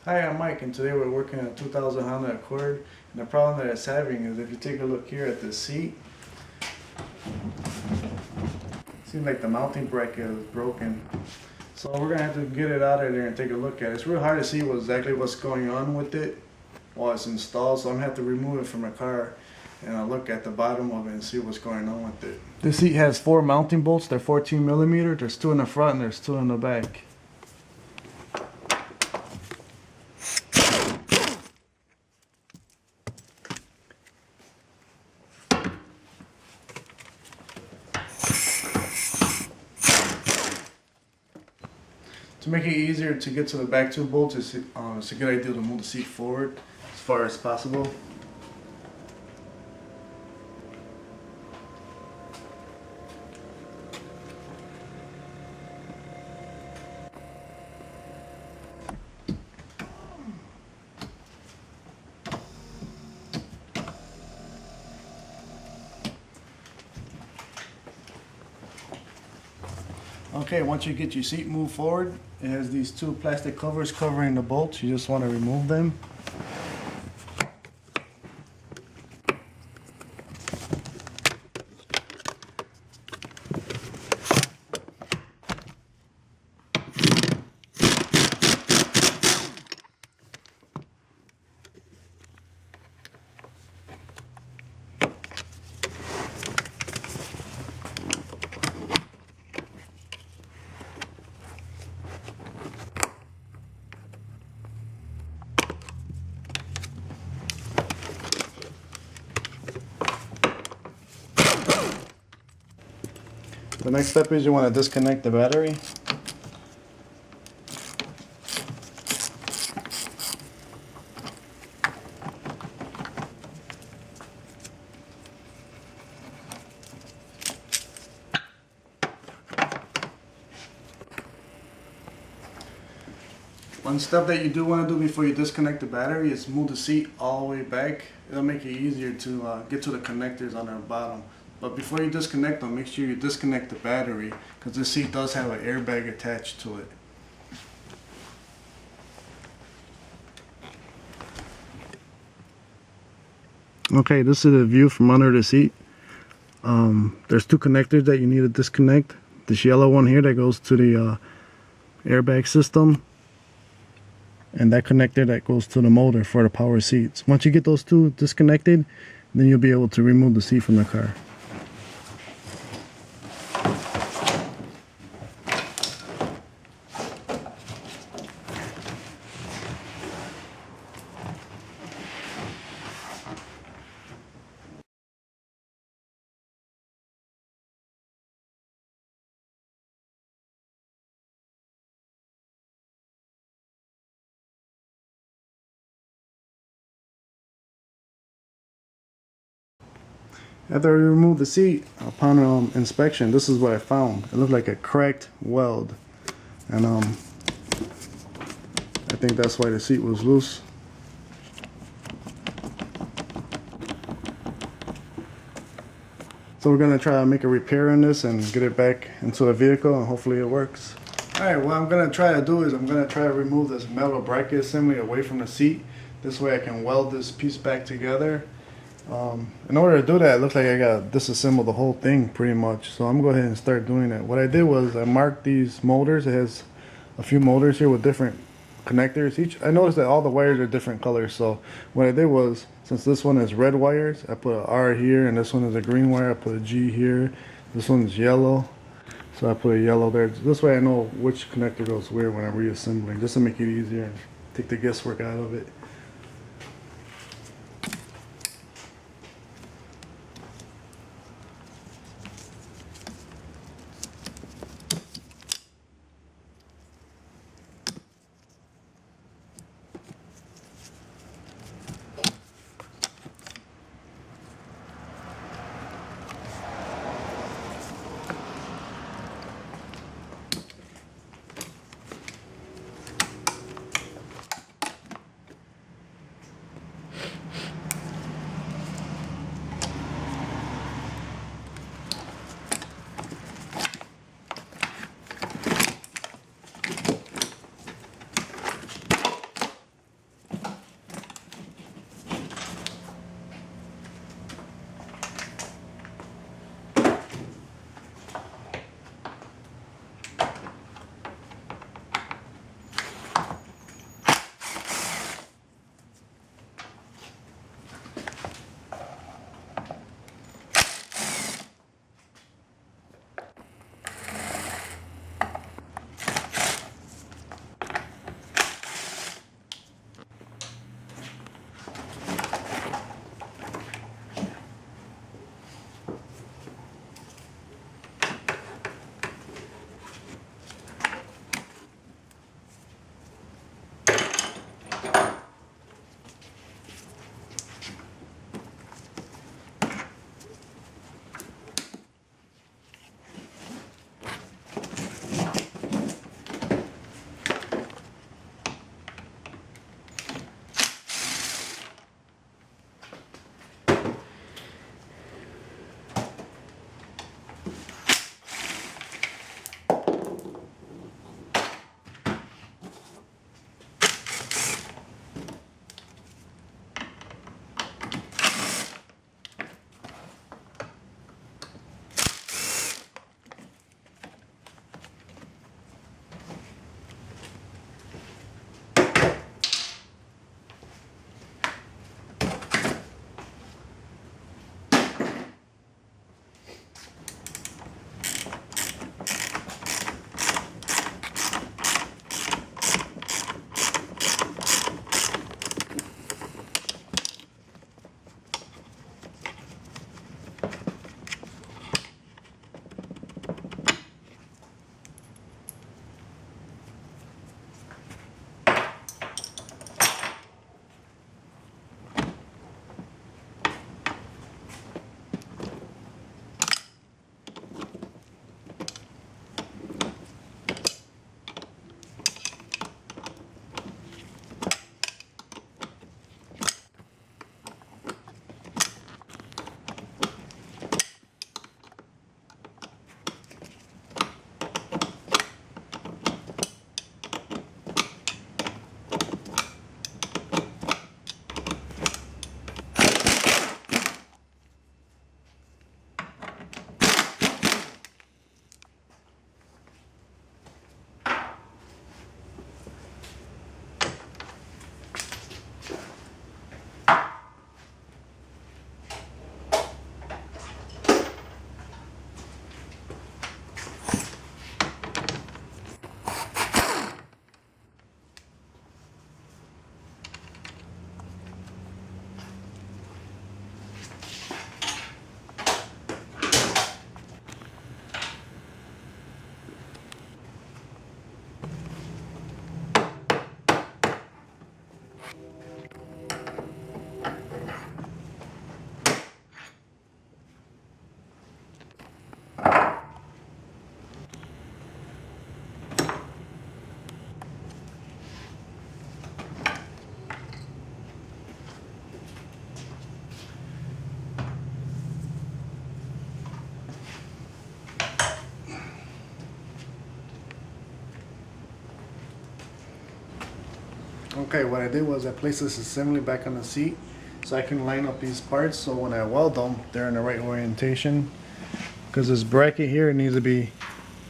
Hi, I'm Mike, and today we're working on a 2000 Honda Accord. And the problem that it's having is if you take a look here at the seat, it seems like the mounting bracket is broken. So we're gonna have to get it out of there and take a look at it. It's real hard to see exactly what's going on with it while it's installed, so I'm gonna have to remove it from the car and I'll look at the bottom of it and see what's going on with it. The seat has 4 mounting bolts. They're 14 millimeter. There's 2 in the front and there's 2 in the back. To make it easier to get to the back 2 bolts, it's a good idea to move the seat forward as far as possible. Okay, once you get your seat moved forward, it has these 2 plastic covers covering the bolts. You just want to remove them. The next step is you want to disconnect the battery. One step that you do want to do before you disconnect the battery is move the seat all the way back. It'll make it easier to get to the connectors on the bottom. But before you disconnect them, make sure you disconnect the battery because this seat does have an airbag attached to it. Okay, this is a view from under the seat. There's 2 connectors that you need to disconnect. This yellow one here that goes to the airbag system, and that connector that goes to the motor for the power seats. Once you get those 2 disconnected, then you'll be able to remove the seat from the car. After I removed the seat, upon inspection, this is what I found. It looked like a cracked weld, and I think that's why the seat was loose. So we're gonna try to make a repair in this and get it back into the vehicle, and hopefully it works. Alright, what I'm gonna try to do is I'm gonna try to remove this metal bracket assembly away from the seat. This way I can weld this piece back together. In order to do that, it looks like I gotta disassemble the whole thing pretty much. So I'm gonna go ahead and start doing that. What I did was I marked these motors. It has a few motors here with different connectors. I noticed that all the wires are different colors. So what I did was, since this one is red wires, I put an R here, and this one is a green wire. I put a G here. This one is yellow, so I put a yellow there. This way I know which connector goes where when I'm reassembling, just to make it easier and take the guesswork out of it. Okay, what I did was I placed this assembly back on the seat so I can line up these parts so when I weld them, they're in the right orientation. Because this bracket here needs to be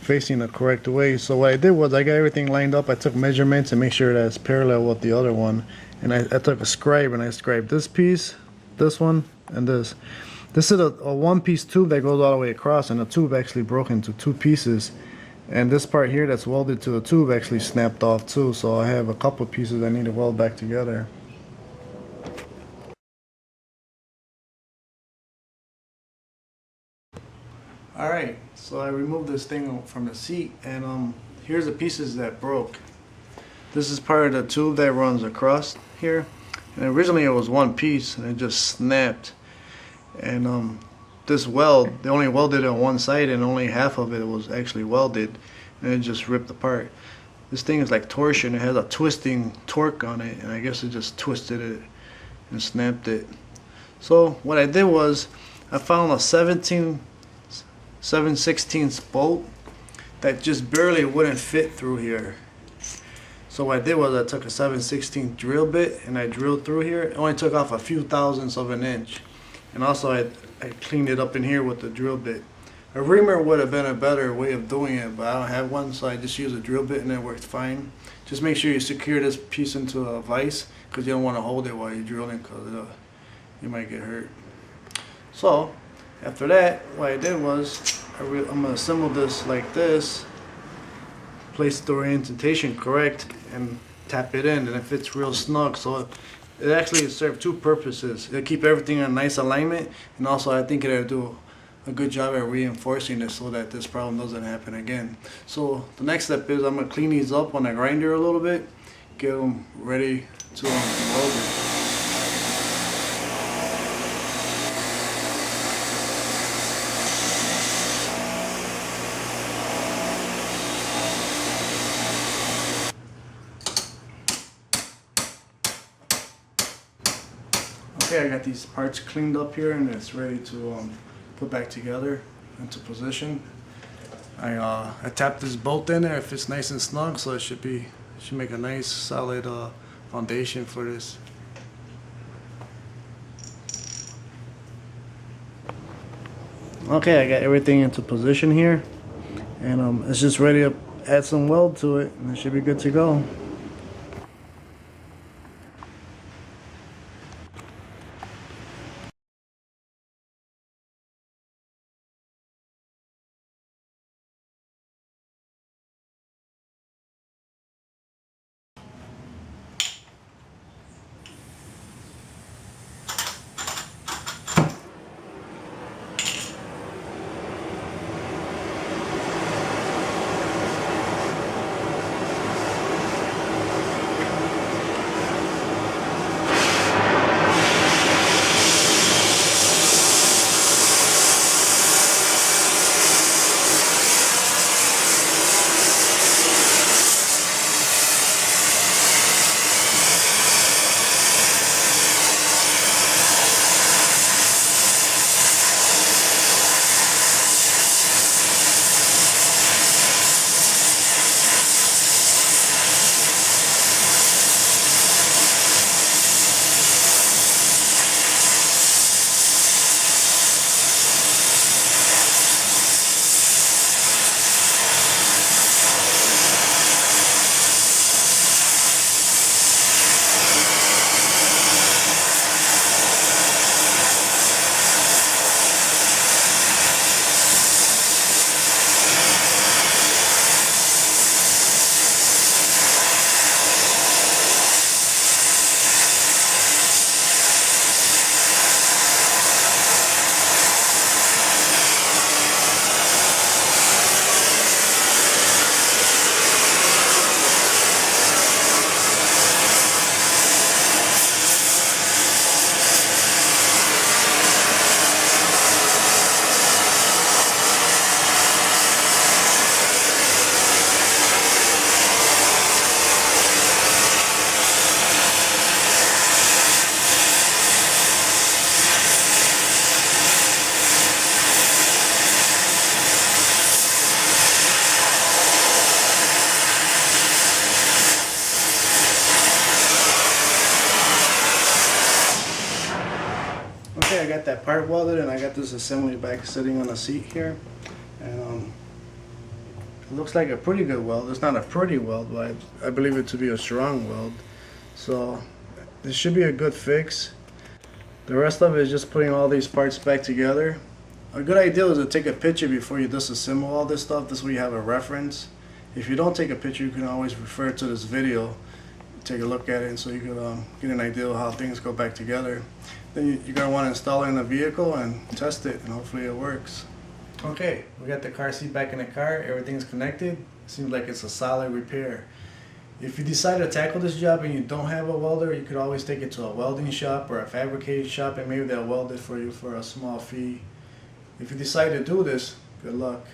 facing the correct way. So what I did was I got everything lined up. I took measurements and make sure that it's parallel with the other one. And I took a scribe and I scribed this piece, this one, and this. This is a one-piece tube that goes all the way across, and the tube actually broke into two pieces. And this part here that's welded to the tube actually snapped off too. So I have a couple pieces I need to weld back together. Alright, so I removed this thing from the seat, and here's the pieces that broke. This is part of the tube that runs across here, and originally it was one piece and it just snapped. And this weld, they only welded it on one side and only half of it was actually welded, and it just ripped apart. This thing is like torsion, it has a twisting torque on it, and I guess it just twisted it and snapped it. So what I did was I found a 7/16 bolt that just barely wouldn't fit through here. So what I did was I took a 7/16 drill bit and I drilled through here. It only took off a few thousandths of an inch. And also I cleaned it up in here with the drill bit. A reamer would have been a better way of doing it, but I don't have one, so I just use a drill bit and it works fine. Just make sure you secure this piece into a vise because you don't want to hold it while you're drilling, because you might get hurt. So after that, what I did was I'm going to assemble this like this, place the orientation correct, and tap it in, and it fits real snug. So it actually serves two purposes. It'll keep everything in a nice alignment, and also I think it'll do a good job at reinforcing it so that this problem doesn't happen again. So the next step is I'm going to clean these up on the grinder a little bit, get them ready to weld it. Okay, I got these parts cleaned up here and it's ready to put back together into position. I tapped this bolt in there. It fits nice and snug, so it should make a nice solid foundation for this. Okay, I got everything into position here, and it's just ready to add some weld to it, and it should be good to go. that part welded, and I got this assembly back sitting on the seat here, and it looks like a pretty good weld. It's not a pretty weld, but I believe it to be a strong weld. So this should be a good fix. The rest of it is just putting all these parts back together. A good idea is to take a picture before you disassemble all this stuff. This way you have a reference. If you don't take a picture, you can always refer to this video, take a look at it, and so you can get an idea of how things go back together. Then you're going to want to install it in the vehicle and test it, and hopefully it works. Okay, we got the car seat back in the car. Everything's connected. Seems like it's a solid repair. If you decide to tackle this job and you don't have a welder, you could always take it to a welding shop or a fabricating shop, and maybe they'll weld it for you for a small fee. If you decide to do this, good luck.